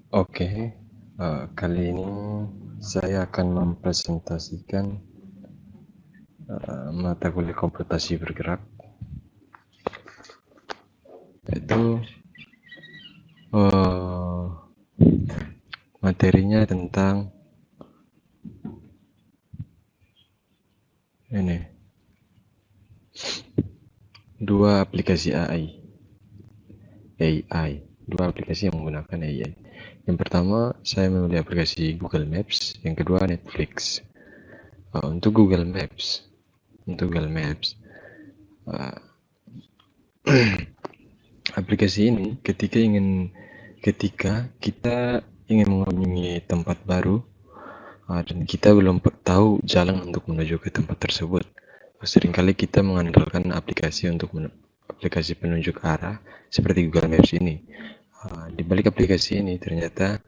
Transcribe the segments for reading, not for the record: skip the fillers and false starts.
Oke, kali ini saya akan mempresentasikan mata kuliah komputasi bergerak, yaitu uh, materinya tentang ini dua aplikasi dua aplikasi yang menggunakan AI. Yang pertama, saya memilih aplikasi Google Maps, yang kedua Netflix. Untuk Google Maps, uh, aplikasi ini ketika kita ingin mengunjungi tempat baru, dan kita belum tahu jalan untuk menuju ke tempat tersebut. Seringkali kita mengandalkan aplikasi penunjuk arah seperti Google Maps ini. Di balik aplikasi ini ternyata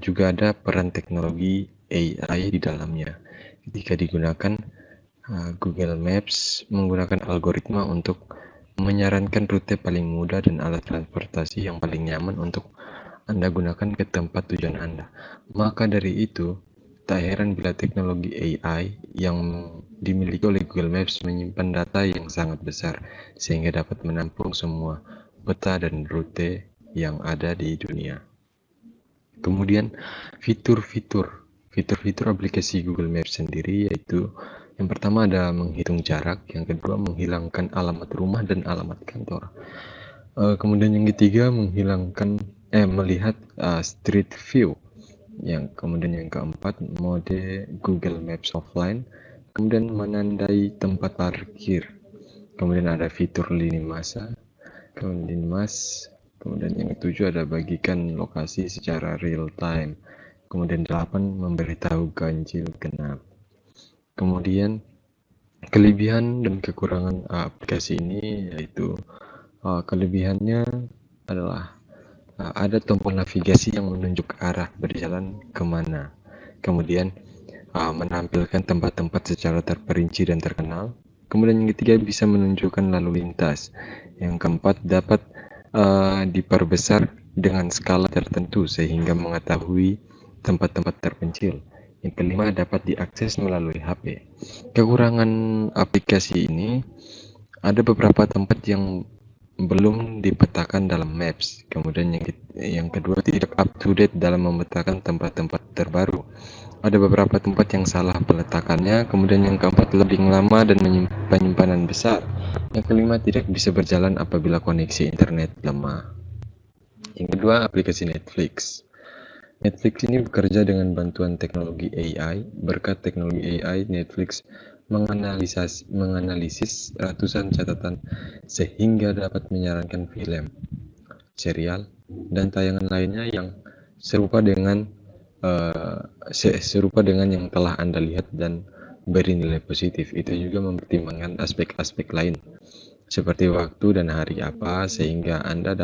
juga ada peran teknologi AI di dalamnya. Ketika digunakan, Google Maps menggunakan algoritma untuk menyarankan rute paling mudah dan alat transportasi yang paling nyaman untuk Anda gunakan ke tempat tujuan Anda. Maka dari itu, tak heran bila teknologi AI yang dimiliki oleh Google Maps menyimpan data yang sangat besar, sehingga dapat menampung semua peta dan rute yang ada di dunia. Kemudian fitur-fitur aplikasi Google Maps sendiri yaitu yang pertama ada menghitung jarak, yang kedua menghilangkan alamat rumah dan alamat kantor. Kemudian yang ketiga melihat street view. Kemudian yang keempat mode Google Maps offline. Kemudian menandai tempat parkir. Kemudian ada fitur lini masa. Kemudian yang ketujuh ada bagikan lokasi secara real time. Kemudian 8 memberitahu ganjil genap. Kemudian kelebihan dan kekurangan aplikasi ini yaitu kelebihannya adalah ada tombol navigasi yang menunjuk arah berjalan kemana. Kemudian menampilkan tempat-tempat secara terperinci dan terkenal. Kemudian yang ketiga bisa menunjukkan lalu lintas. Yang keempat dapat diperbesar dengan skala tertentu sehingga mengetahui tempat-tempat terpencil. Yang kelima dapat diakses melalui HP. Kekurangan aplikasi ini ada beberapa tempat yang belum dipetakan dalam Maps. Kemudian yang kedua tidak up to date dalam memetakan tempat-tempat terbaru. Ada beberapa tempat yang salah peletakannya. Kemudian yang keempat lebih lama dan penyimpanan besar. Yang kelima tidak bisa berjalan apabila koneksi internet lemah. Yang kedua aplikasi Netflix. Netflix ini bekerja dengan bantuan teknologi AI. Berkat teknologi AI, Netflix menganalisis ratusan catatan sehingga dapat menyarankan film, serial, dan tayangan lainnya yang serupa dengan yang telah Anda lihat dan beri nilai positif. Itu juga mempertimbangkan aspek-aspek lain seperti waktu dan hari apa sehingga Anda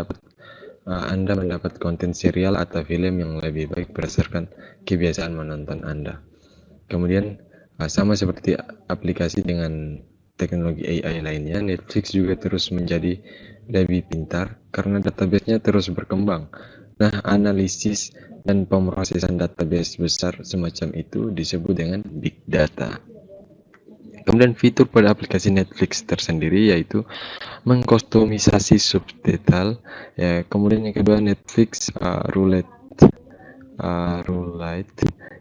mendapat konten serial atau film yang lebih baik berdasarkan kebiasaan menonton Anda. Kemudian sama seperti aplikasi dengan teknologi AI lainnya, Netflix juga terus menjadi lebih pintar karena database-nya terus berkembang. Nah, analisis dan pemrosesan database besar semacam itu disebut dengan big data. Kemudian fitur pada aplikasi Netflix tersendiri yaitu mengkustomisasi subtitle. Kemudian yang kedua Netflix Roulette.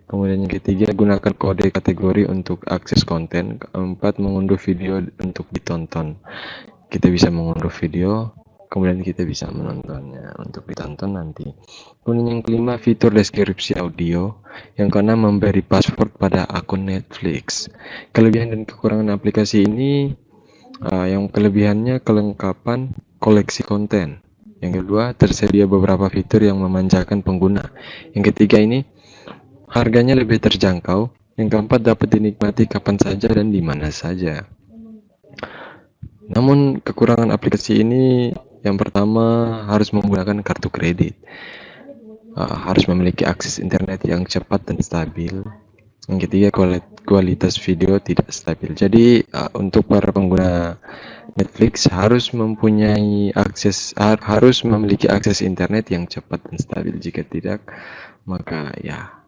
Kemudian yang ketiga gunakan kode kategori untuk akses konten. Keempat mengunduh video untuk ditonton. Kita bisa mengunduh video, kemudian kita bisa menontonnya untuk ditonton nanti. Kemudian yang kelima fitur deskripsi audio. Yang keenam memberi password pada akun Netflix. Kelebihan dan kekurangan aplikasi ini, yang kelebihannya kelengkapan koleksi konten. Yang kedua tersedia beberapa fitur yang memanjakan pengguna. Yang ketiga ini harganya lebih terjangkau. Yang keempat dapat dinikmati kapan saja dan di mana saja. Namun kekurangan aplikasi ini yang pertama harus menggunakan kartu kredit, harus memiliki akses internet yang cepat dan stabil. Yang ketiga kualitas video tidak stabil. Jadi untuk para pengguna Netflix harus harus memiliki akses internet yang cepat dan stabil. Jika tidak, maka ya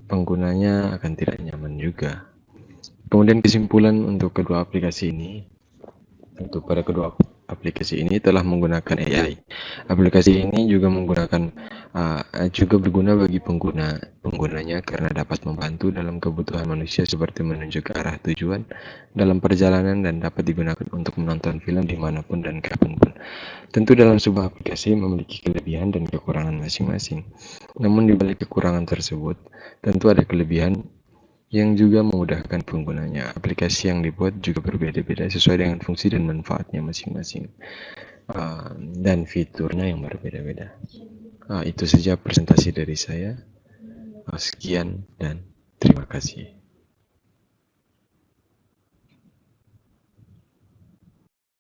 penggunanya akan tidak nyaman juga. Kemudian kesimpulan untuk kedua aplikasi ini, pada kedua aplikasi ini telah menggunakan AI. Aplikasi ini juga berguna bagi penggunanya karena dapat membantu dalam kebutuhan manusia seperti menunjuk arah tujuan dalam perjalanan dan dapat digunakan untuk menonton film dimanapun dan kapanpun. Tentu dalam sebuah aplikasi memiliki kelebihan dan kekurangan masing-masing. Namun di balik kekurangan tersebut, tentu ada kelebihan yang juga memudahkan penggunanya. Aplikasi yang dibuat juga berbeda-beda sesuai dengan fungsi dan manfaatnya masing-masing, dan fiturnya yang berbeda-beda. Itu saja presentasi dari saya. Sekian dan terima kasih.